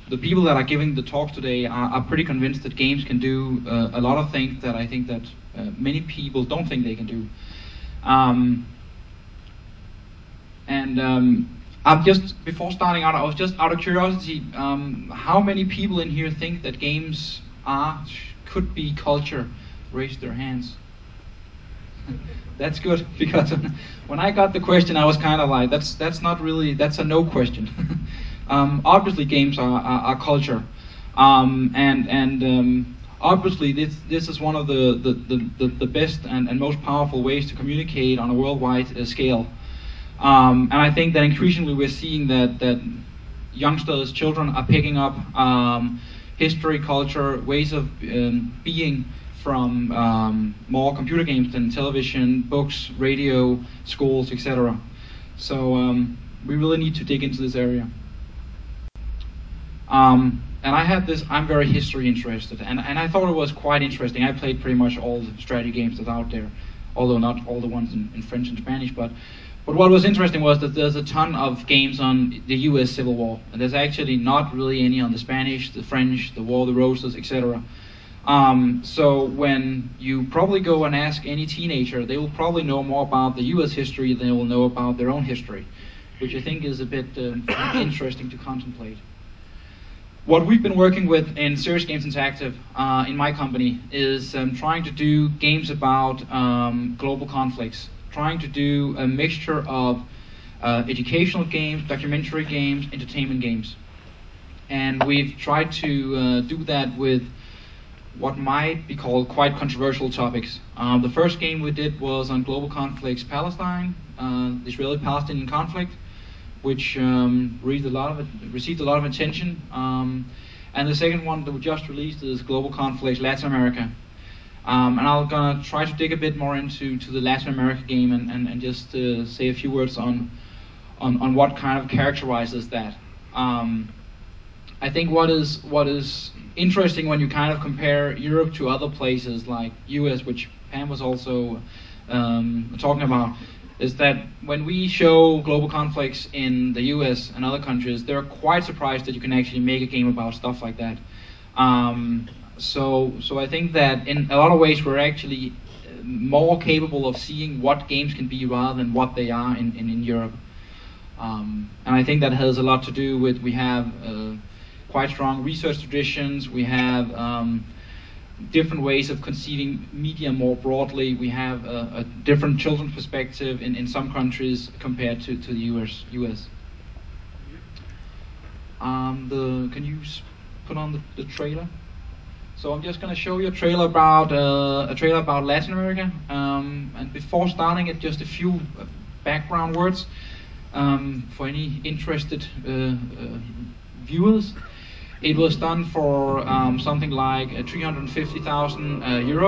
the people that are giving the talk today are pretty convinced that games can do a lot of things that I think that many people don't think they can do. I'm just, before starting out, I was just out of curiosity, how many people in here think that games could be culture? Raise their hands. That's good, because when I got the question, I was kind of like, that's not really, that's a no question. Obviously, games are culture, obviously this is one of the best and most powerful ways to communicate on a worldwide scale. And I think that increasingly we're seeing that youngsters, children, are picking up history, culture, ways of being from more computer games than television, books, radio, schools, etc. So we really need to dig into this area. And I had this, I'm very history interested, and I thought it was quite interesting. I played pretty much all the strategy games that's out there, although not all the ones in French and Spanish, but what was interesting was that there's a ton of games on the US Civil War, and there's actually not really any on the Spanish, the French, the War of the Roses, etc. So when you probably go and ask any teenager, they will probably know more about the US history than they will know about their own history, which I think is a bit interesting to contemplate. What we've been working with in Serious Games Interactive in my company is trying to do games about global conflicts, trying to do a mixture of educational games, documentary games, entertainment games. And we've tried to do that with what might be called quite controversial topics. The first game we did was on global conflicts, Palestine, the Israeli-Palestinian conflict, which received a lot of attention. And the second one that we just released is Global Conflicts Latin America. And I'm gonna try to dig a bit more into the Latin America game and just say a few words on what kind of characterizes that. I think what is interesting when you kind of compare Europe to other places like US, which Pam was also talking about, is that when we show global conflicts in the US and other countries, they're quite surprised that you can actually make a game about stuff like that. So I think that in a lot of ways we're actually more capable of seeing what games can be rather than what they are in Europe. And I think that has a lot to do with, we have quite strong research traditions, we have different ways of conceiving media more broadly. We have a different children's perspective in some countries compared to the US. Can you put on the trailer? So I'm just going to show you a trailer about Latin America. And before starting it, just a few background words for any interested viewers. It was done for something like 350,000 euros.